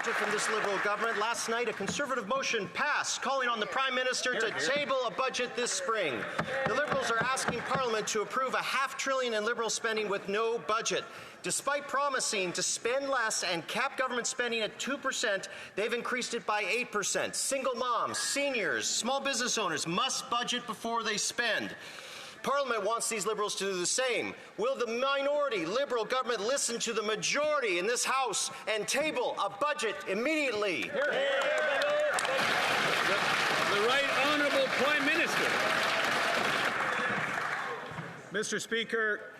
budget from this Liberal government. Last night, a Conservative motion passed calling on the Prime Minister to table a budget this spring. The Liberals are asking Parliament to approve a $500 billion in Liberal spending with no budget. Despite promising to spend less and cap government spending at 2%, they've increased it by 8%. Single moms, seniors, small business owners must budget before they spend. Parliament wants these Liberals to do the same. Will the minority Liberal government listen to the majority in this House and table a budget immediately? The Right Honourable Prime Minister. Mr. Speaker,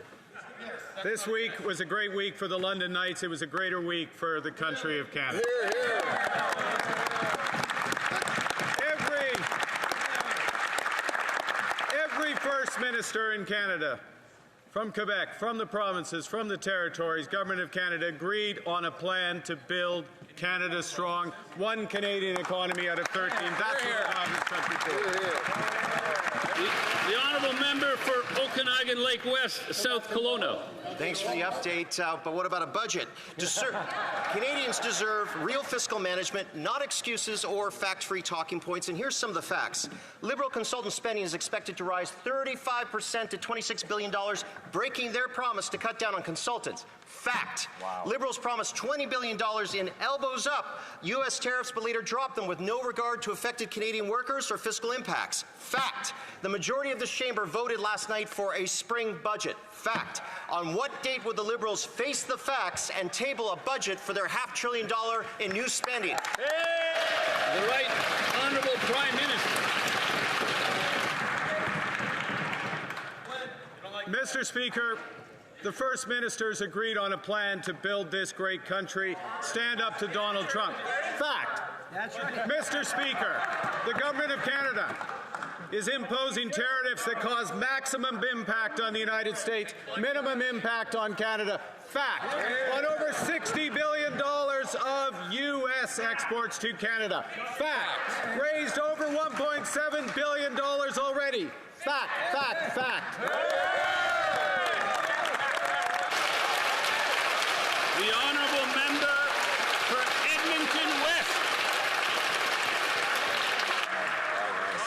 this week was a great week for the London Knights. It was a greater week for the country of Canada. Every First Minister in Canada, from Quebec, from the provinces, from the territories, Government of Canada agreed on a plan to build Canada strong, one Canadian economy out of 13. That's what the province country did. The Honourable Member for Okanagan Lake West, South Kelowna. Thanks for the update, but what about a budget? Canadians deserve real fiscal management, not excuses or fact-free talking points. And here's some of the facts. Liberal consultant spending is expected to rise 35% to $26 billion, breaking their promise to cut down on consultants. Fact. Wow. Liberals promised $20 billion in elbows up U.S. tariffs, but later dropped them with no regard to affected Canadian workers or fiscal impacts. Fact. The majority of this chamber voted last night for a spring budget. Fact. On what date would the Liberals face the facts and table a budget for their $500 billion in new spending? The Right Honourable Prime Minister. Mr. Speaker, the First Ministers agreed on a plan to build this great country. Stand up to Donald Trump. Fact. That's right. Mr. Speaker, the Government of Canada is imposing tariffs that cause maximum impact on the United States, minimum impact on Canada. Fact. On over $60 billion of U.S. exports to Canada. Fact. Raised over $1.7 billion already. Fact, fact, fact. The Honourable Member for Edmonton West.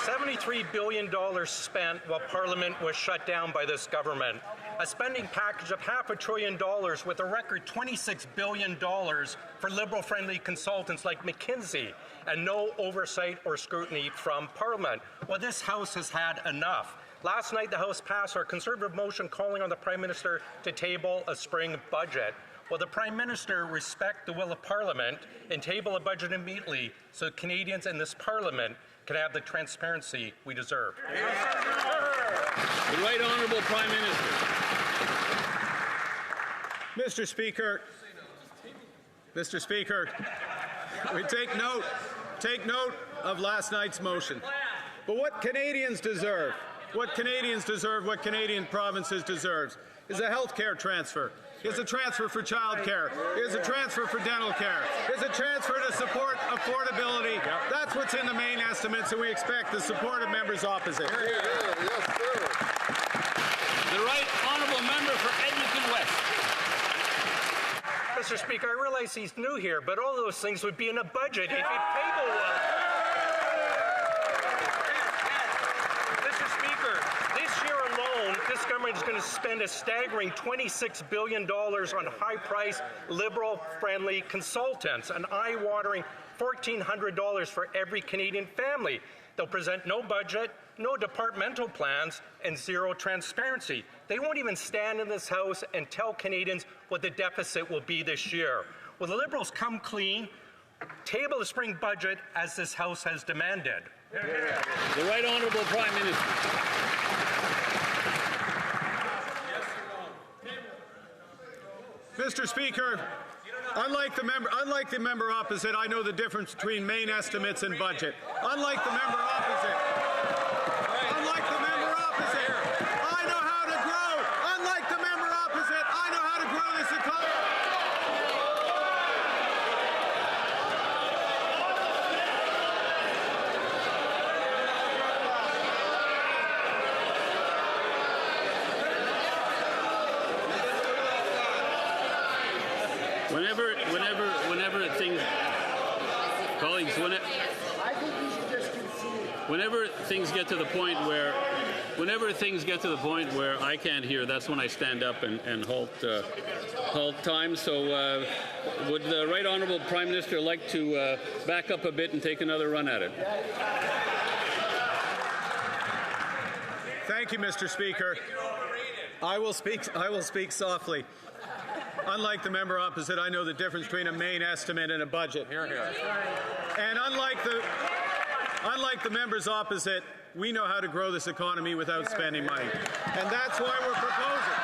$73 billion spent while Parliament was shut down by this government. A spending package of $500 billion with a record $26 billion for Liberal-friendly consultants like McKinsey, and no oversight or scrutiny from Parliament. Well, this House has had enough. Last night, the House passed our Conservative motion calling on the Prime Minister to table a spring budget. Will the Prime Minister respect the will of Parliament and table a budget immediately so Canadians in this Parliament can have the transparency we deserve? The Right Honourable Prime Minister. Mr. Speaker, we take note of last night's motion. But what Canadians deserve, what Canadian provinces deserve, is a health care transfer. Is a transfer for child care. Is a transfer for dental care. Is a transfer to support affordability. That's what's in the main estimates, and we expect the support of members opposite. The Right Honourable Member for Edmonton West. Mr. Speaker, I realize he's new here, but all those things would be in a budget if you table one. This government is going to spend a staggering $26 billion on high-priced, Liberal-friendly consultants, an eye-watering $1,400 for every Canadian family. They'll present no budget, no departmental plans, and zero transparency. They won't even stand in this House and tell Canadians what the deficit will be this year. Will the Liberals come clean, table the spring budget as this House has demanded? The Right Honourable Prime Minister. Mr. Speaker, unlike the member opposite, I know the difference between main estimates and budget. Unlike the member opposite, I know how to grow. Unlike the member opposite, I know how to grow this economy. Whenever things Colleagues, whenever things get to the point where I can't hear, that's when I stand up and halt time. So would the Right Honourable Prime Minister like to back up a bit and take another run at it? Thank you, Mr. Speaker. I will speak softly. Unlike the member opposite, I know the difference between a main estimate and a budget. And unlike the members opposite, we know how to grow this economy without spending money. And that's why we're proposing.